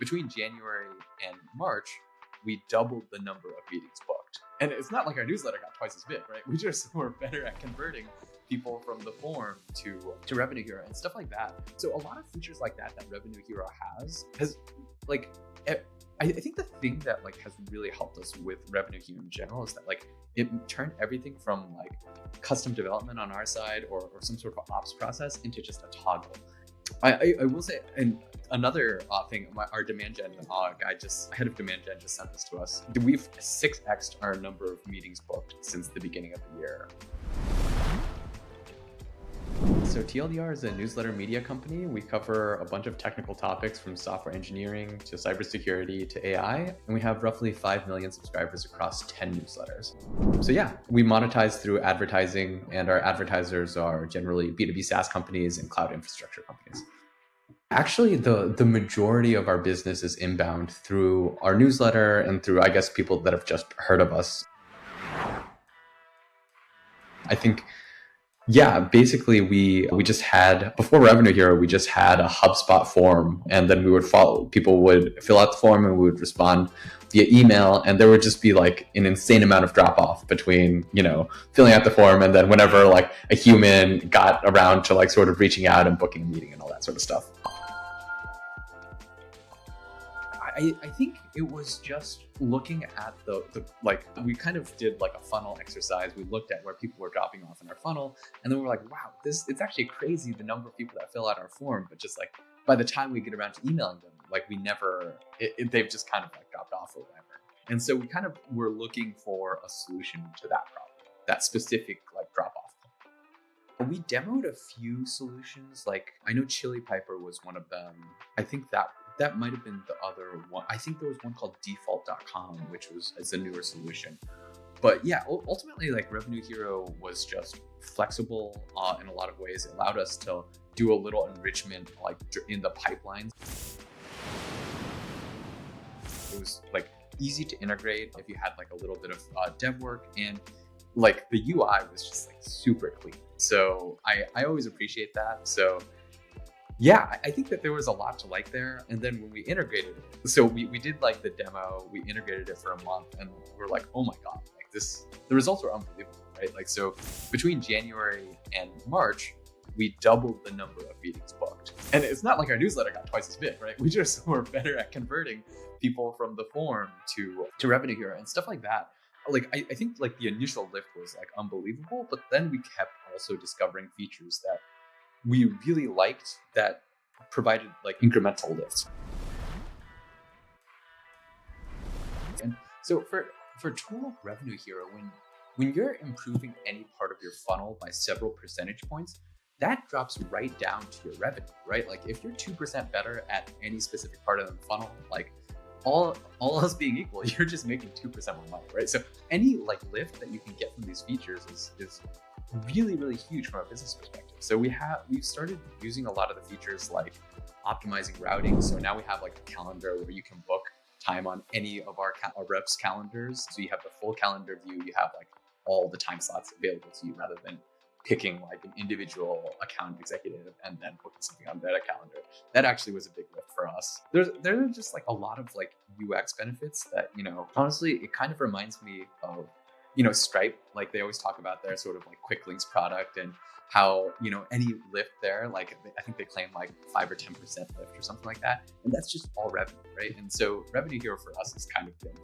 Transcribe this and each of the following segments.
between January and March, we doubled the number of meetings booked. And it's not like our newsletter got twice as big, right? We just were better at converting people from the form to Revenue Hero and stuff like that. So a lot of features like that Revenue Hero has like I think the thing that like has really helped us with Revenue Hero in general is that like it turned everything from like custom development on our side or some sort of ops process into just a toggle. I will say, and another thing, our demand gen head of demand gen just sent this to us. We've 6x'd our number of meetings booked since the beginning of the year. So TLDR is a newsletter media company. We cover a bunch of technical topics from software engineering to cybersecurity to AI, and we have roughly 5 million subscribers across 10 newsletters. So yeah, we monetize through advertising, and our advertisers are generally B2B SaaS companies and cloud infrastructure companies. Actually, the majority of our business is inbound through our newsletter and through, I guess, people that have just heard of us. I think, yeah, basically we just had, before Revenue Hero, we just had a HubSpot form, and then people would fill out the form and we would respond via email, and there would just be like an insane amount of drop off between, filling out the form and then whenever like a human got around to like sort of reaching out and booking a meeting and all that sort of stuff. I think it was just looking at the like, we kind of did like a funnel exercise. We looked at where people were dropping off in our funnel, and then we're like, wow, it's actually crazy the number of people that fill out our form, but just like by the time we get around to emailing them, like they've just kind of like dropped off or whatever. And so we kind of were looking for a solution to that problem, that specific like drop off. We demoed a few solutions. Like I know Chili Piper was one of them. I think that might have been the other one. I think there was one called default.com, which is a newer solution. But yeah, ultimately like Revenue Hero was just flexible in a lot of ways. It allowed us to do a little enrichment like in the pipelines. It was like easy to integrate if you had like a little bit of dev work, and like the UI was just like super clean. So I always appreciate that. So yeah, I think that there was a lot to like there. And then when we integrated it, so we did like the demo, we integrated it for a month, and we're like, oh my God, like the results were unbelievable, right? Like, so between January and March, we doubled the number of meetings booked. And it's not like our newsletter got twice as big, right? We just were better at converting people from the form to Revenue Hero and stuff like that. Like, I think like the initial lift was like unbelievable, but then we kept also discovering features that we really liked that provided like incremental lifts. And so for total Revenue Hero, when you're improving any part of your funnel by several percentage points, that drops right down to your revenue, right? Like if you're 2% better at any specific part of the funnel, like all else being equal, you're just making 2% more money, right? So any like lift that you can get from these features is really, really huge from a business perspective. So we've started using a lot of the features like optimizing routing. So now we have like a calendar where you can book time on any of our reps' calendars. So you have the full calendar view. You have like all the time slots available to you rather than picking like an individual account executive and then booking something on their calendar. That actually was a big lift for us. There are just like a lot of like UX benefits that, honestly, it kind of reminds me of, Stripe. Like they always talk about their sort of like quick links product and how, any lift there, like I think they claim like 5 or 10% lift or something like that. And that's just all revenue, right? And so Revenue Hero for us has kind of been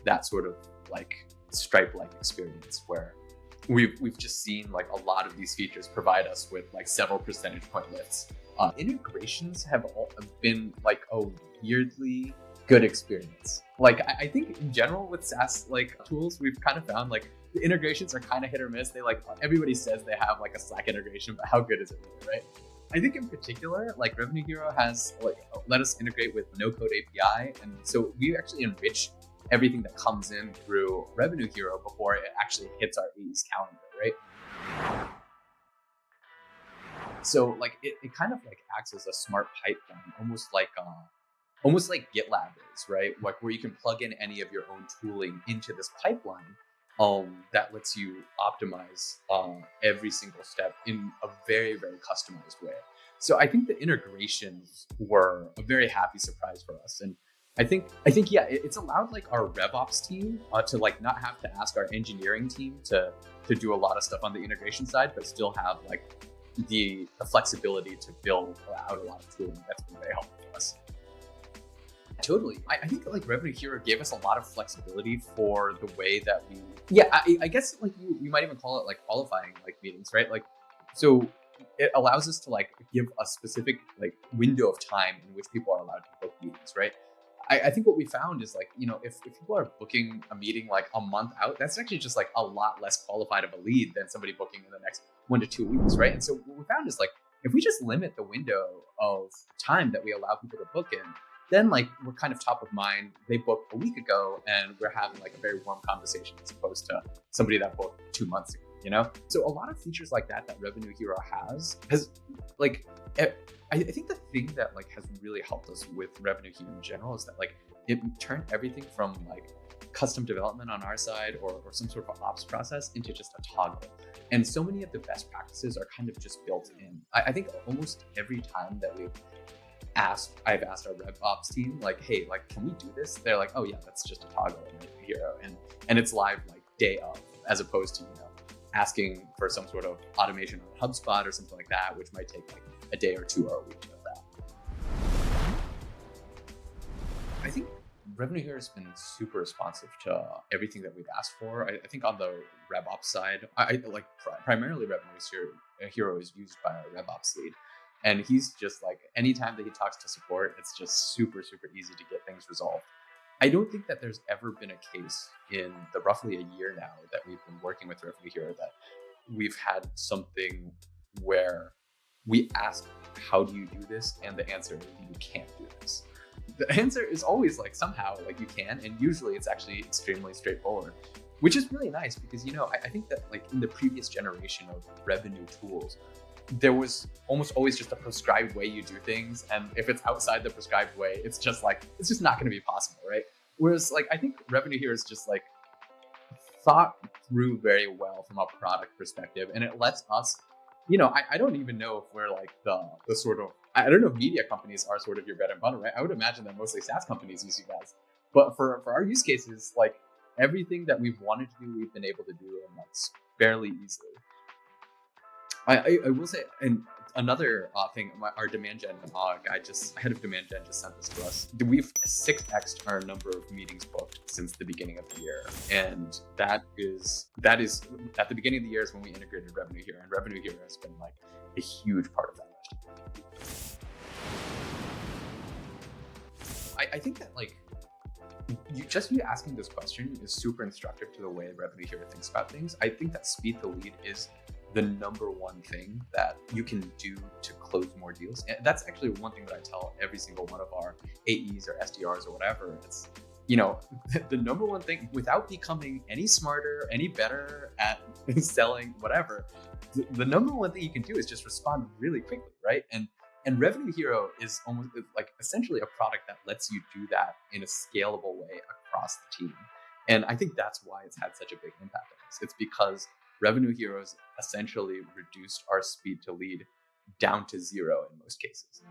that sort of like Stripe-like experience where we've just seen like a lot of these features provide us with like several percentage point lifts. Integrations have been like a weirdly good experience. Like I think in general with SaaS like tools, we've kind of found like the integrations are kind of hit or miss. They like, everybody says they have like a Slack integration, but how good is it really, right? I think in particular, like Revenue Hero has like let us integrate with no code API. And so we actually enrich everything that comes in through Revenue Hero before it actually hits our AE's calendar, right? So like it kind of like acts as a smart pipeline, almost like GitLab is, right? Like where you can plug in any of your own tooling into this pipeline that lets you optimize every single step in a very, very customized way. So I think the integrations were a very happy surprise for us. And I think yeah, it's allowed like our RevOps team to like not have to ask our engineering team to do a lot of stuff on the integration side, but still have like the flexibility to build out a lot of tooling. That's been very helpful for us. Totally. I think like Revenue Hero gave us a lot of flexibility for the way that I guess like you might even call it like qualifying like meetings, right? Like, so it allows us to like give a specific like window of time in which people are allowed to book meetings, right? I think what we found is like, if people are booking a meeting like a month out, that's actually just like a lot less qualified of a lead than somebody booking in the next 1 to 2 weeks, right? And so what we found is like, if we just limit the window of time that we allow people to book in, then like we're kind of top of mind. They booked a week ago and we're having like a very warm conversation as opposed to somebody that booked 2 months ago. So a lot of features like that Revenue Hero has like, I think the thing that like has really helped us with Revenue Hero in general is that like it turned everything from like custom development on our side or some sort of ops process into just a toggle. And so many of the best practices are kind of just built in. I think almost every time that I've asked our RevOps team, like, hey, like, can we do this? They're like, oh yeah, that's just a toggle in Revenue Hero. And it's live like day of, as opposed to, asking for some sort of automation on HubSpot or something like that, which might take like a day or two or a week to build that. I think Revenue Hero has been super responsive to everything that we've asked for. I think on the RevOps side, I like primarily Revenue Hero is used by our RevOps lead. And he's just like, anytime that he talks to support, it's just super, super easy to get things resolved. I don't think that there's ever been a case in the roughly a year now that we've been working with Revenue Hero that we've had something where we ask, how do you do this? And the answer is, you can't do this. The answer is always like, somehow, like you can. And usually it's actually extremely straightforward, which is really nice because, I think that like in the previous generation of revenue tools, there was almost always just a prescribed way you do things. And if it's outside the prescribed way, it's just not going to be possible, right? Whereas like, I think Revenue here is just like thought through very well from a product perspective. And it lets us, I don't even know if we're like the sort of, I don't know if media companies are sort of your bread and butter, right? I would imagine that mostly SaaS companies use you guys. But for our use cases, like everything that we've wanted to do, we've been able to do, and that's fairly easily. I will say, and another thing, our demand gen head of demand gen just sent this to us. We've 6x'd our number of meetings booked since the beginning of the year, and that is at the beginning of the year is when we integrated Revenue Hero, and Revenue Hero has been like a huge part of that. I think that like you asking this question is super instructive to the way Revenue Hero thinks about things. I think that speed to lead is the number one thing that you can do to close more deals. And that's actually one thing that I tell every single one of our AEs or SDRs or whatever. It's, the number one thing, without becoming any smarter, any better at selling, whatever, the number one thing you can do is just respond really quickly, right? And Revenue Hero is almost like essentially a product that lets you do that in a scalable way across the team. And I think that's why it's had such a big impact on us. It's because Revenue Heroes essentially reduced our speed to lead down to zero in most cases.